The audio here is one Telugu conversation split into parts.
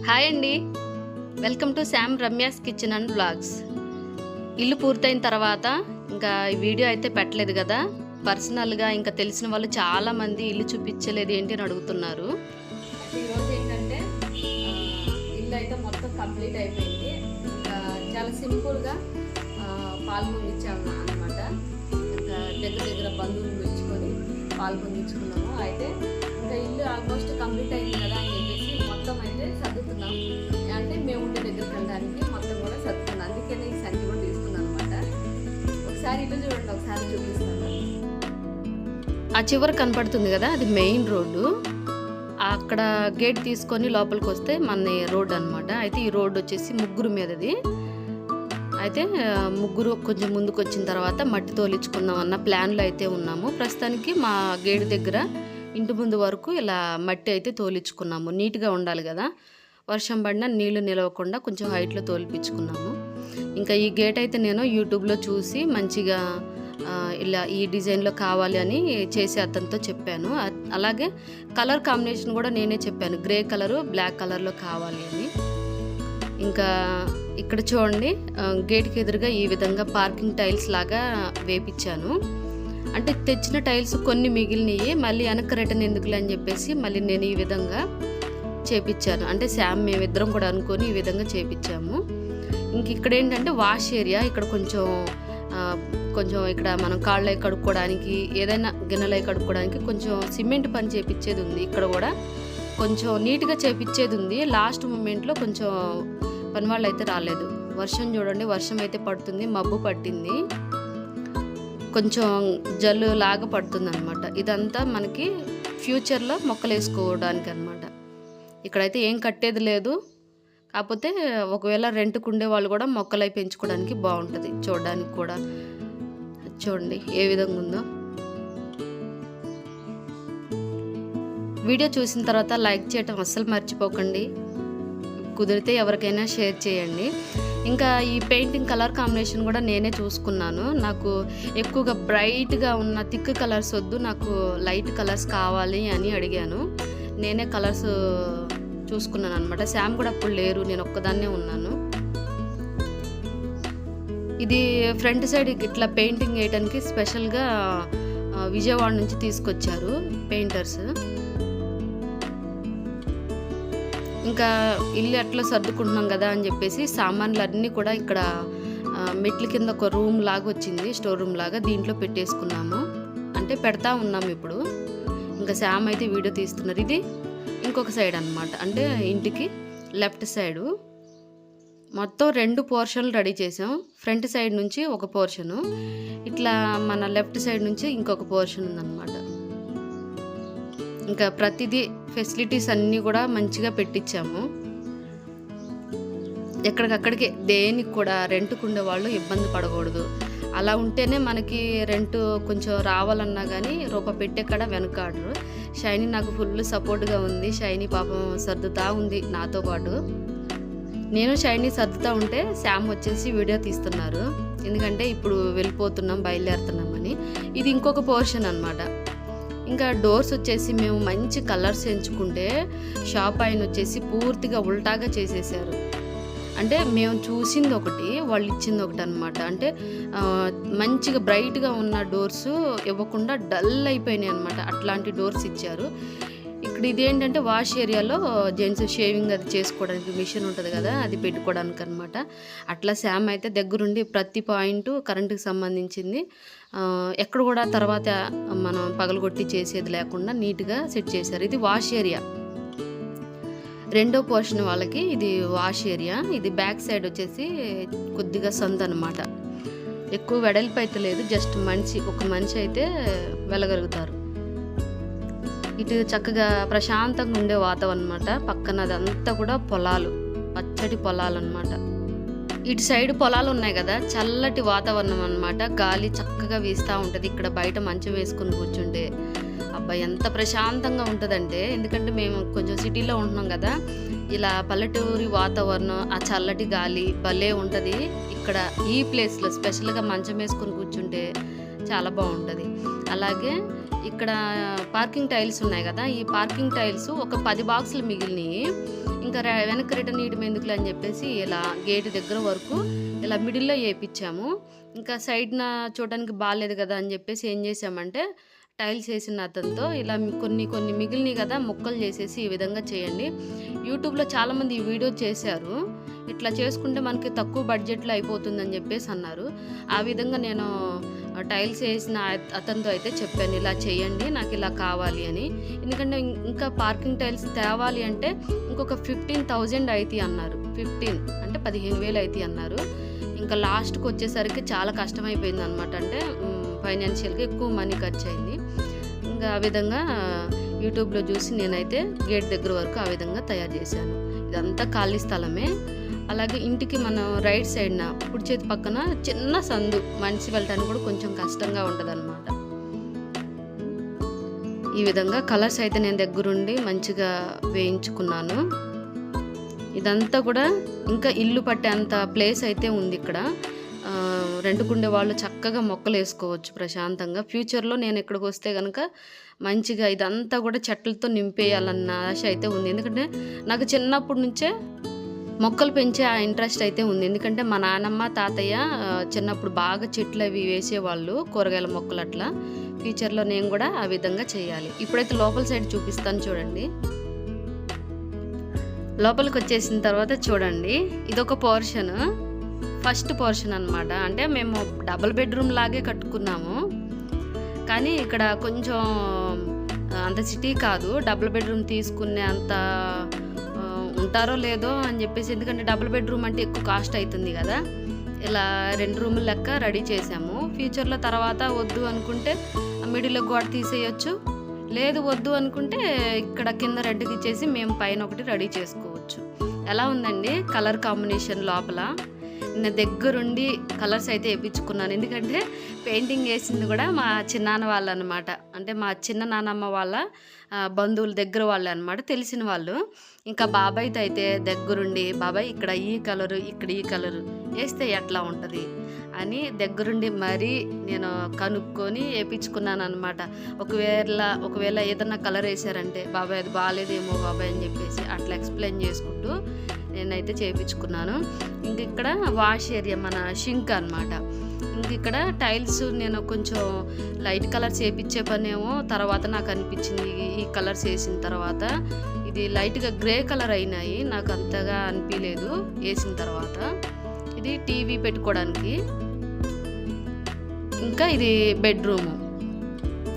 హాయ్ అండి, welcome to Sam Ramya's kitchen and vlogs. ఇల్లు పూర్తయిన తర్వాత ఇంకా ఈ వీడియో అయితే పెట్టలేదు కదా. పర్సనల్గా ఇంకా తెలిసిన వాళ్ళు చాలామంది ఇల్లు చూపించలేదు ఏంటి అని అడుగుతున్నారు. ఈరోజు ఏంటంటే ఇల్లు అయితే మొత్తం కంప్లీట్ అయిపోయింది. చాలా సింపుల్గా పాలు పొంగించాము అనమాట. దగ్గర బంధువులు పిలుచుకొని పాలు పొంగించుకున్నాము. అయితే ఇంకా ఇల్లు ఆల్మోస్ట్ కంప్లీట్ అయింది కదా అని చెప్పేసి మొత్తం అయితే సర్దుతున్నాం. అంటే మేము ఉండే దగ్గరికి వెళ్ళడానికి మొత్తం కూడా సర్దుతున్నాం. అందుకనే ఈ సంచి కూడా తీసుకున్నాం అనమాట. ఒకసారి ఇల్లు చూడండి, ఒకసారి చూపిస్తాను. ఆ చివరి కనపడుతుంది కదా, అది మెయిన్ రోడ్డు. అక్కడ గేట్ తీసుకొని లోపలికి వస్తే మన రోడ్డు అనమాట. అయితే ఈ రోడ్డు వచ్చేసి ముగ్గురు మీదది. అయితే ముగ్గురు కొంచెం ముందుకు వచ్చిన తర్వాత మట్టి తోలించుకుందాం అన్న ప్లాన్లో అయితే ఉన్నాము. ప్రస్తుతానికి మా గేట్ దగ్గర ఇంటి ముందు వరకు ఇలా మట్టి అయితే తోలించుకున్నాము. నీట్గా ఉండాలి కదా, వర్షం పడినా నీళ్లు నిలవకుండా కొంచెం హైట్లో తోలిపించుకున్నాము. ఇంకా ఈ గేట్ అయితే నేను యూట్యూబ్లో చూసి మంచిగా ఇలా ఈ డిజైన్లో కావాలి అని చేసి అతనితో చెప్పాను. అలాగే కలర్ కాంబినేషన్ కూడా నేనే చెప్పాను, గ్రే కలరు బ్లాక్ కలర్లో కావాలి అని. ఇంకా ఇక్కడ చూడండి, గేట్కి ఎదురుగా ఈ విధంగా పార్కింగ్ టైల్స్ లాగా వేపించాను. అంటే తెచ్చిన టైల్స్ కొన్ని మిగిలినవి, మళ్ళీ వెనక్కి రిటర్న్ ఎందుకులే అని చెప్పేసి మళ్ళీ నేను ఈ విధంగా చేపించాను. అంటే శామ్ మేమిద్దరం కూడా అనుకొని ఈ విధంగా చేపించాము. ఇంక ఇక్కడ ఏంటంటే వాష్ ఏరియా. ఇక్కడ కొంచెం ఇక్కడ మనం కాళ్ళై కడుక్కోవడానికి, ఏదైనా గిన్నెలై కడుక్కోవడానికి కొంచెం సిమెంట్ పని చేపించేది ఉంది. ఇక్కడ కూడా కొంచెం నీట్గా చేపించేది ఉంది. లాస్ట్ మూమెంట్లో కొంచెం పని వాళ్ళు అయితే రాలేదు. వర్షం చూడండి, వర్షం అయితే పడుతుంది, మబ్బు పట్టింది, కొంచెం జల్లు లాగా పడుతుంది అనమాట. ఇదంతా మనకి ఫ్యూచర్లో మొక్కలు వేసుకోవడానికి అనమాట. ఇక్కడైతే ఏం కట్టేది లేదు. కాకపోతే ఒకవేళ రెంట్కు ఉండే వాళ్ళు కూడా మొక్కలై పెంచుకోవడానికి బాగుంటుంది. చూడడానికి కూడా చూడండి ఏ విధంగా ఉందో. వీడియో చూసిన తర్వాత లైక్ చేయటం అస్సలు మర్చిపోకండి. కుదిరితే ఎవరికైనా షేర్ చేయండి. ఇంకా ఈ పెయింటింగ్ కలర్ కాంబినేషన్ కూడా నేనే చూసుకున్నాను. నాకు ఎక్కువగా బ్రైట్గా ఉన్న థిక్ కలర్స్ వద్దు, నాకు లైట్ కలర్స్ కావాలి అని అడిగాను. నేనే కలర్స్ చూసుకున్నాను అనమాట. శామ్ కూడా అప్పుడు లేరు, నేను ఒక్కదాన్నే ఉన్నాను. ఇది ఫ్రంట్ సైడ్ ఇట్లా పెయింటింగ్ వేయడానికి స్పెషల్గా విజయవాడ నుంచి తీసుకొచ్చారు పెయింటర్స్. ఇంకా ఇల్లు అట్లా సర్దుకుంటున్నాం కదా అని చెప్పేసి సామాన్లు అన్నీ కూడా ఇక్కడ మెట్ల కింద ఒక రూమ్ లాగా వచ్చింది, స్టోర్ రూమ్ లాగా, దీంట్లో పెట్టేసుకున్నాము. అంటే పెడతా ఉన్నాము ఇప్పుడు. ఇంకా శామ్ అయితే వీడియో తీస్తున్నారు. ఇది ఇంకొక సైడ్ అనమాట, అంటే ఇంటికి లెఫ్ట్ సైడు. మొత్తం 2 పోర్షన్లు రెడీ చేసాం. ఫ్రంట్ సైడ్ నుంచి ఒక పోర్షను, ఇట్లా మన లెఫ్ట్ సైడ్ నుంచి ఇంకొక పోర్షన్ ఉందన్నమాట. ఇంకా ప్రతిదీ ఫెసిలిటీస్ అన్నీ కూడా మంచిగా పెట్టించాము. ఎక్కడికక్కడికి దేనికి కూడా రెంట్కు ఉండే వాళ్ళు ఇబ్బంది పడకూడదు. అలా ఉంటేనే మనకి రెంట్ కొంచెం రావాలన్నా కానీ రూపాయి పెట్టే కాడ వెనకాడరు. షైనీ నాకు ఫుల్ సపోర్ట్గా ఉంది. షైనీ పాపం సర్దుతా ఉంది నాతో పాటు. నేను షైనీ సర్దుతా ఉంటే శామ్ వచ్చేసి వీడియో తీస్తున్నారు. ఎందుకంటే ఇప్పుడు వెళ్ళిపోతున్నాం, బయలుదేరుతున్నామని. ఇది ఇంకొక పోర్షన్ అనమాట. ఇంకా డోర్స్ వచ్చేసి మేము మంచి కలర్స్ ఎంచుకుంటే షాప్ ఆయన వచ్చేసి పూర్తిగా ఉల్టాగా చేసేసారు. అంటే మేము చూసింది ఒకటి, వాళ్ళు ఇచ్చింది ఒకటి అనమాట. అంటే మంచిగా బ్రైట్గా ఉన్న డోర్స్ ఇవ్వకుండా డల్ అయిపోయినాయి అనమాట. అట్లాంటి డోర్స్ ఇచ్చారు. ఇక్కడ ఇదేంటంటే వాష్ ఏరియాలో జెంట్స్ షేవింగ్ అది చేసుకోవడానికి మిషన్ ఉంటుంది కదా, అది పెట్టుకోవడానికి అనమాట. అట్లా శామ్ అయితే దగ్గరుండి ప్రతి పాయింట్ కరెంటుకి సంబంధించింది ఎక్కడ కూడా తర్వాత మనం పగలగొట్టి చేసేది లేకుండా నీట్గా సెట్ చేశారు. ఇది వాష్ ఏరియా. రెండో పోర్షన్ వాళ్ళకి ఇది వాష్ ఏరియా. ఇది బ్యాక్ సైడ్ వచ్చేసి కొద్దిగా సందు అనమాట. ఎక్కువ వెడల్పు అయితే లేదు, జస్ట్ ఒక మనిషి అయితే వెళ్ళగలుగుతారు. ఇటు చక్కగా ప్రశాంతంగా ఉండే వాతావరణం అనమాట. పక్కన అదంతా కూడా పొలాలు, పచ్చటి పొలాలు అనమాట. ఇటు సైడ్ పొలాలు ఉన్నాయి కదా, చల్లటి వాతావరణం అనమాట. గాలి చక్కగా వీస్తూ ఉంటుంది. ఇక్కడ బయట మంచం వేసుకుని కూర్చుంటే అబ్బాయి ఎంత ప్రశాంతంగా ఉంటుందంటే, ఎందుకంటే మేము కొంచెం సిటీలో ఉంటున్నాం కదా, ఇలా పల్లెటూరి వాతావరణం, ఆ చల్లటి గాలి భలే ఉంటుంది. ఇక్కడ ఈ ప్లేస్లో స్పెషల్గా మంచం వేసుకుని కూర్చుంటే చాలా బాగుంటుంది. అలాగే ఇక్కడ పార్కింగ్ టైల్స్ ఉన్నాయి కదా, ఈ పార్కింగ్ టైల్స్ ఒక 10 బాక్సులు మిగిలినాయి. ఇంకా వెనక్కి రిటర్న్ ఇయడం ఎందుకులే అని చెప్పేసి ఇలా గేటు దగ్గర వరకు ఇలా మిడిల్లో వేయించాము. ఇంకా సైడ్న చూడడానికి బాగాలేదు కదా అని చెప్పేసి ఏం చేసామంటే, టైల్స్ వేసిన అతనితో ఇలా కొన్ని కొన్ని మిగిలినవి కదా ముక్కలు చేసేసి ఈ విధంగా చేయండి. యూట్యూబ్లో చాలామంది ఈ వీడియో చేశారు, ఇట్లా చేసుకుంటే మనకి తక్కువ బడ్జెట్లో అయిపోతుందని చెప్పేసి అన్నారు. ఆ విధంగా నేను టైల్స్ వేసిన అతనితో అయితే చెప్పాను, ఇలా చేయండి నాకు ఇలా కావాలి అని. ఎందుకంటే ఇంకా పార్కింగ్ టైల్స్ తేవాలి అంటే ఇంకొక 15,000 అవుతాయి అన్నారు. 15 అంటే 15,000 అవుతాయి అన్నారు. ఇంకా లాస్ట్కి వచ్చేసరికి చాలా కష్టమైపోయింది అనమాట. అంటే ఫైనాన్షియల్గా ఎక్కువ మనీ ఖర్చు అయింది. ఇంకా ఆ విధంగా యూట్యూబ్లో చూసి నేనైతే గేట్ దగ్గర వరకు ఆ విధంగా తయారు చేశాను. ఇదంతా ఖాళీ స్థలమే. అలాగే ఇంటికి మనం రైట్ సైడ్న కుడి చేతి పక్కన చిన్న సందు, మనిషి వెళ్ళటానికి కూడా కొంచెం కష్టంగా ఉంటుంది అనమాట. ఈ విధంగా కలర్స్ అయితే నేను దగ్గరుండి మంచిగా వేయించుకున్నాను. ఇదంతా కూడా ఇంకా ఇల్లు పట్టేంత ప్లేస్ అయితే ఉంది ఇక్కడ. రెంట్కుండే వాళ్ళు చక్కగా మొక్కలు వేసుకోవచ్చు ప్రశాంతంగా. ఫ్యూచర్లో నేను ఇక్కడికి వస్తే కనుక మంచిగా ఇదంతా కూడా చెట్లతో నింపేయాలన్న ఆశ అయితే ఉంది. ఎందుకంటే నాకు చిన్నప్పటి నుంచే మొక్కలు పెంచే ఆ ఇంట్రెస్ట్ అయితే ఉంది. ఎందుకంటే మా నాన్నమ్మ తాతయ్య చిన్నప్పుడు బాగా చెట్లు అవి వేసేవాళ్ళు, కూరగాయల మొక్కలు అట్లా. ఫ్యూచర్లో నేను కూడా ఆ విధంగా చేయాలి. ఇప్పుడైతే లోపల సైడ్ చూపిస్తాను చూడండి. లోపలికి వచ్చేసిన తర్వాత చూడండి, ఇదొక పోర్షన్, ఫస్ట్ పోర్షన్ అనమాట. అంటే మేము డబుల్ బెడ్రూమ్ లాగే కట్టుకున్నాము, కానీ ఇక్కడ కొంచెం అంత సిటీ కాదు. డబుల్ బెడ్రూమ్ తీసుకునే అంత ఉంటారో లేదో అని చెప్పేసి, ఎందుకంటే డబుల్ బెడ్రూమ్ అంటే ఎక్కువ కాస్ట్ అవుతుంది కదా. ఇలా 2 రూములు లెక్క రెడీ చేసాము. ఫ్యూచర్లో తర్వాత వద్దు అనుకుంటే మిడిల్లో గోడ తీసేయచ్చు, లేదు వద్దు అనుకుంటే ఇక్కడ కింద రెడ్కి ఇచ్చేసి మేము పైన ఒకటి రెడీ చేసుకోవచ్చు. ఎలా ఉందండి కలర్ కాంబినేషన్? లోపల నేను దగ్గరుండి కలర్స్ అయితే వేయించుకున్నాను. ఎందుకంటే పెయింటింగ్ వేసింది కూడా మా చిన్నాన్న వాళ్ళు అనమాట. అంటే మా చిన్న నాన్నమ్మ వాళ్ళ బంధువుల దగ్గర వాళ్ళు అనమాట, తెలిసిన వాళ్ళు. ఇంకా బాబాయ్తో అయితే దగ్గరుండి, బాబాయ్ ఇక్కడ ఈ కలరు, ఇక్కడ ఈ కలరు వేస్తే ఎట్లా ఉంటుంది అని మరీ నేను కనుక్కొని వేయించుకున్నాను అనమాట. ఒకవేళ ఏదన్నా కలర్ వేసారంటే, బాబాయ్ అది బాగాలేదేమో బాబాయ్ అని చెప్పేసి అట్లా ఎక్స్ప్లెయిన్ చేసుకుంటూ నేనైతే చేయించుకున్నాను. ఇంక ఇక్కడ వాష్ ఏరియా, మన షింక్ అనమాట. ఇంక ఇక్కడ టైల్స్ నేను కొంచెం లైట్ కలర్స్ వేయించే పనేమో తర్వాత నాకు అనిపించింది. ఈ కలర్స్ వేసిన తర్వాత ఇది లైట్గా గ్రే కలర్ అయినాయి, నాకు అంతగా అనిపించలేదు వేసిన తర్వాత. ఇది టీవీ పెట్టుకోవడానికి. ఇంకా ఇది బెడ్రూము,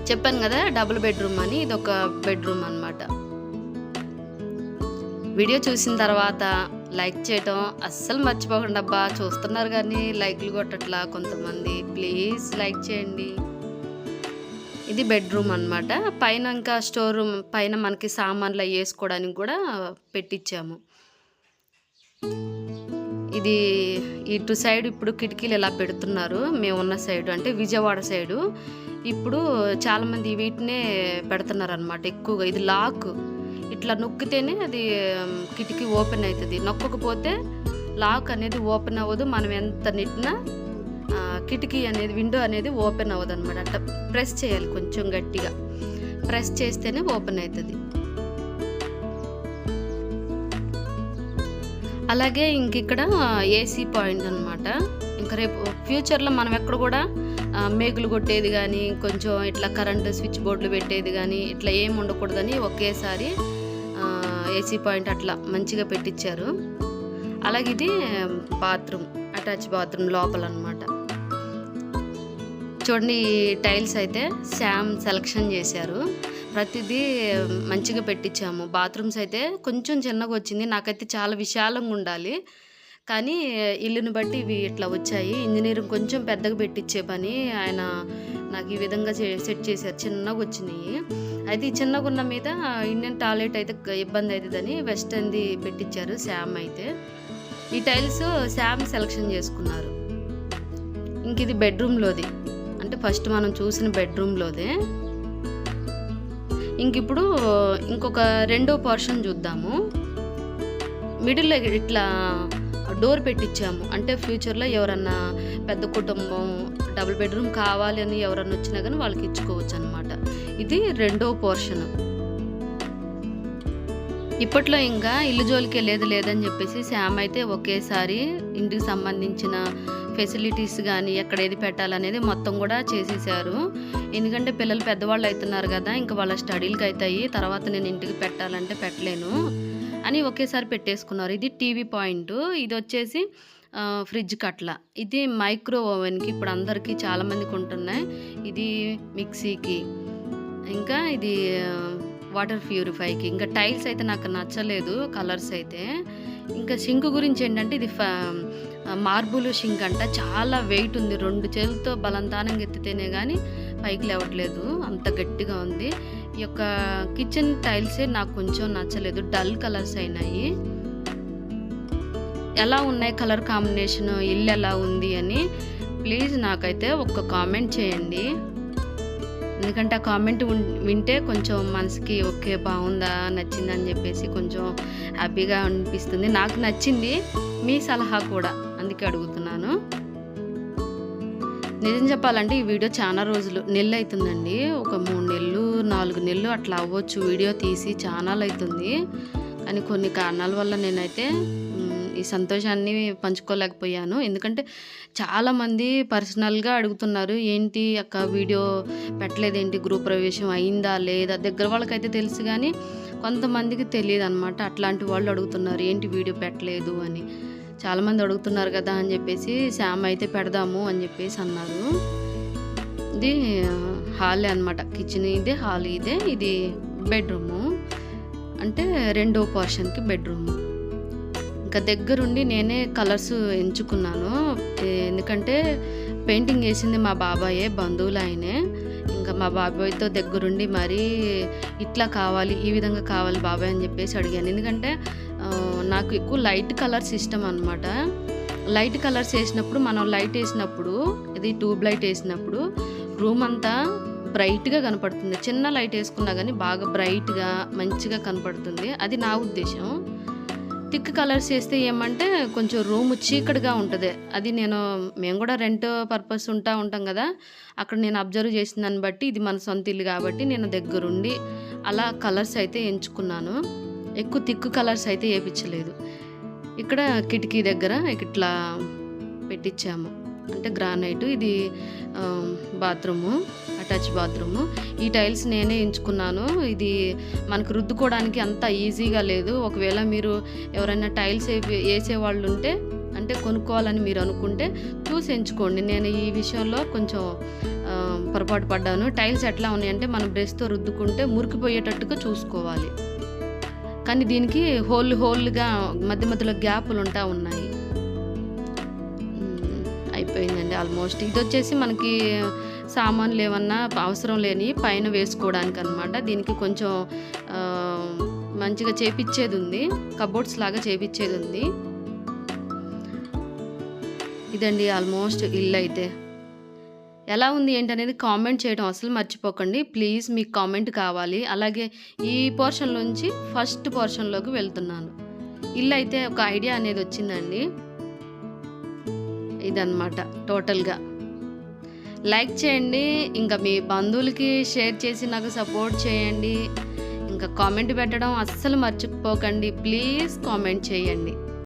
చెప్పాను కదా డబుల్ బెడ్రూమ్ అని, ఇది ఒక బెడ్రూమ్ అనమాట. వీడియో చూసిన తర్వాత లైక్ చేయటం అస్సలు మర్చిపోకండి అబ్బా. చూస్తున్నారు కానీ లైక్లు కొట్టట్లా కొంతమంది, ప్లీజ్ లైక్ చేయండి. ఇది బెడ్రూమ్ అనమాట. పైన ఇంకా స్టోర్ రూమ్ పైన మనకి సామాన్లు వేసుకోవడానికి కూడా పెట్టించాము. ఇది ఇటు సైడ్ ఇప్పుడు కిటికీలు ఎలా పెడుతున్నారు, మేము ఉన్న సైడు అంటే విజయవాడ సైడు. ఇప్పుడు చాలామంది వీటినే పెడుతున్నారు అనమాట ఎక్కువగా. ఇది లాక్, ఇట్లా నొక్కితేనే అది కిటికీ ఓపెన్ అవుతుంది, నొక్కకపోతే లాక్ అనేది ఓపెన్ అవ్వదు. మనం ఎంత నెట్టినా కిటికీ అనేది, విండో అనేది ఓపెన్ అవ్వదు అనమాట. అట్లా ప్రెస్ చేయాలి, కొంచెం గట్టిగా ప్రెస్ చేస్తేనే ఓపెన్ అవుతుంది. అలాగే ఇంక ఇక్కడ ఏసీ పాయింట్ అనమాట. ఇంకా రేపు ఫ్యూచర్లో మనం ఎక్కడ కూడా మేకులు కొట్టేది కానీ, కొంచెం ఇట్లా కరెంటు స్విచ్ బోర్డులు పెట్టేది కానీ ఇట్లా ఏమి ఉండకూడదని ఒకేసారి ఏసీ పాయింట్ అట్లా మంచిగా పెట్టించారు. అలాగే ఇది బాత్రూమ్, అటాచ్ బాత్రూమ్ లోపల అనమాట. చూడండి, ఈ టైల్స్ అయితే శామ్ సెలెక్షన్ చేశారు, ప్రతిదీ మంచిగా పెట్టించాము. బాత్రూమ్స్ అయితే కొంచెం చిన్నగా వచ్చింది, నాకైతే చాలా విశాలంగా ఉండాలి, కానీ ఇల్లుని బట్టి ఇవి ఇట్లా వచ్చాయి. ఇంజనీరింగ్ కొంచెం పెద్దగా పెట్టించే పని ఆయన నాకు ఈ విధంగా సెట్ చేశారు, చిన్నగా వచ్చినాయి. అయితే ఈ చిన్నగా ఉన్న మీద ఇండియన్ టాయిలెట్ అయితే ఇబ్బంది అవుతుందని వెస్టర్న్ది పెట్టించారు శామ్. అయితే ఈ టైల్స్ శామ్ సెలెక్షన్ చేసుకున్నారు. ఇంక ఇది బెడ్రూమ్లోది, అంటే ఫస్ట్ మనం చూసిన బెడ్రూమ్లోదే. ఇంక ఇప్పుడు ఇంకొక రెండో పోర్షన్ చూద్దాము. మిడిల్లో ఇట్లా డోర్ పెట్టించాము, అంటే ఫ్యూచర్లో ఎవరన్నా పెద్ద కుటుంబం డబుల్ బెడ్రూమ్ కావాలి అని ఎవరన్నా వచ్చినా కానీ వాళ్ళకి ఇచ్చుకోవచ్చు అనమాట. ఇది రెండో పోర్షన్. ఇప్పట్లో ఇంకా ఇల్లు జోలికి లేదని చెప్పేసి శామ్ అయితే ఒకేసారి ఇంటికి సంబంధించిన ఫెసిలిటీస్ కానీ ఎక్కడ ఏది పెట్టాలనేది మొత్తం కూడా చేసేసారు. ఎందుకంటే పిల్లలు పెద్దవాళ్ళు అవుతున్నారు కదా, ఇంకా వాళ్ళ స్టడీలకి అవుతాయి, తర్వాత నేను ఇంటికి పెట్టాలంటే పెట్టలేను అని ఒకేసారి పెట్టేసుకున్నారు. ఇది టీవీ పాయింట్, ఇది వచ్చేసి ఫ్రిడ్జ్ కట్ల, ఇది మైక్రో ఓవెన్కి ఇప్పుడు అందరికీ చాలామందికి ఉంటున్నాయి, ఇది మిక్సీకి, ఇంకా ఇది వాటర్ ప్యూరిఫైకి. ఇంకా టైల్స్ అయితే నాకు నచ్చలేదు కలర్స్ అయితే. ఇంకా షింక్ గురించి ఏంటంటే ఇది మార్బుల్ షింక్ అంట, చాలా వెయిట్ ఉంది, 2 చేతులతో బలంతానంగా ఎత్తితేనే కానీ పైకి లేవట్లేదు, అంత గట్టిగా ఉంది. ఈ యొక్క కిచెన్ టైల్సే నాకు కొంచెం నచ్చలేదు, డల్ కలర్స్ అయినాయి. ఎలా ఉన్నాయి కలర్ కాంబినేషన్, ఇల్లు ఎలా ఉంది అని ప్లీజ్ నాకైతే ఒక కామెంట్ చేయండి. ఎందుకంటే ఆ కామెంట్ వింటే కొంచెం మనసుకి ఓకే బాగుందా నచ్చిందా అని చెప్పేసి కొంచెం హ్యాపీగా అనిపిస్తుంది. నాకు నచ్చింది, మీ సలహా కూడా, అందుకే అడుగుతున్నాను. నిజం చెప్పాలంటే ఈ వీడియో చాలా రోజులు, నెలలు అవుతుందండి, ఒక 3 నెలలు 4 నెలలు అట్లా అవ్వచ్చు వీడియో తీసి, ఛానల్ అవుతుంది. కానీ కొన్ని కారణాల వల్ల నేనైతే ఈ సంతోషాన్ని పంచుకోలేకపోయాను. ఎందుకంటే చాలామంది పర్సనల్గా అడుగుతున్నారు, ఏంటి అక్క వీడియో పెట్టలేదేంటి, గృహ ప్రవేశం అయిందా లేదా, దగ్గర వాళ్ళకైతే తెలుసు కానీ కొంతమందికి తెలియదు అనమాట. అట్లాంటి వాళ్ళు అడుగుతున్నారు ఏంటి వీడియో పెట్టలేదు అని. చాలామంది అడుగుతున్నారు కదా అని చెప్పేసి శామ్ అయితే పెడదాము అని చెప్పేసి అన్నారు. ఇది హాల్ అనమాట, కిచెన్ ఇదే, హాల్ ఇదే, ఇది బెడ్రూము, అంటే రెండో పోర్షన్కి బెడ్రూము. ఇంకా దగ్గరుండి నేనే కలర్స్ ఎంచుకున్నాను, ఎందుకంటే పెయింటింగ్ వేసింది మా బాబాయే, బంధువులు ఆయనే. ఇంకా మా బాబాయ్తో దగ్గరుండి మరీ ఇట్లా కావాలి, ఈ విధంగా కావాలి బాబాయ్ అని చెప్పేసి అడిగాను. ఎందుకంటే నాకు ఎక్కువ లైట్ కలర్స్ ఇష్టం అనమాట. లైట్ కలర్స్ వేసినప్పుడు, మనం లైట్ వేసినప్పుడు, ఇది ట్యూబ్ లైట్ వేసినప్పుడు రూమ్ అంతా బ్రైట్గా కనపడుతుంది. చిన్న లైట్ వేసుకున్నా కానీ బాగా బ్రైట్గా మంచిగా కనపడుతుంది, అది నా ఉద్దేశం. థిక్ కలర్స్ వేస్తే ఏమంటే కొంచెం రూమ్ చీకటిగా ఉంటుంది. అది మేము కూడా రెంట్ పర్పస్ ఉంటాం కదా, అక్కడ నేను అబ్జర్వ్ చేసిన దాన్ని బట్టి ఇది మన సొంత ఇల్లు కాబట్టి నేను దగ్గరుండి అలా కలర్స్ అయితే ఎంచుకున్నాను. ఎక్కువ థిక్ కలర్స్ అయితే వేయించలేదు. ఇక్కడ కిటికీ దగ్గర ఇట్లా పెట్టించాము, అంటే గ్రానైట్. ఇది బాత్రూము, అటాచ్ బాత్రూము. ఈ టైల్స్ నేనే ఎంచుకున్నాను. ఇది మనకు రుద్దుకోవడానికి అంత ఈజీగా లేదు. ఒకవేళ మీరు ఎవరైనా టైల్స్ వేసేవాళ్ళు ఉంటే, అంటే కొనుక్కోవాలని మీరు అనుకుంటే చూసి ఎంచుకోండి. నేను ఈ విషయంలో కొంచెం పొరపాటు పడ్డాను. టైల్స్ ఎట్లా ఉన్నాయంటే మనం బ్రష్తో రుద్దుకుంటే మురికిపోయేటట్టుగా చూసుకోవాలి, కానీ దీనికి హోల్గా మధ్య మధ్యలో గ్యాపులు ఉన్నాయి. అయిపోయిందండి ఆల్మోస్ట్. ఇది వచ్చేసి మనకి సామాన్లు ఏమన్నా అవసరం లేని పైన వేసుకోవడానికి అనమాట. దీనికి కొంచెం మంచిగా చేపిచ్చేది ఉంది, కబోర్డ్స్ లాగా చేపిచ్చేది ఉంది. ఇదండి ఆల్మోస్ట్ ఇల్లు అయితే. ఎలా ఉంది ఏంటనేది కామెంట్ చేయడం అసలు మర్చిపోకండి ప్లీజ్, మీకు కామెంట్ కావాలి. అలాగే ఈ పోర్షన్ నుంచి ఫస్ట్ పోర్షన్లోకి వెళ్తున్నాను. ఇల్లు అయితే ఒక ఐడియా అనేది వచ్చిందండి. ఇదన్నమాట టోటల్గా. లైక్ చేయండి, ఇంకా మీ బంధువులకి షేర్ చేసి నాకు సపోర్ట్ చేయండి. ఇంకా కామెంట్ పెట్టడం అస్సలు మర్చిపోకండి ప్లీజ్, కామెంట్ చేయండి.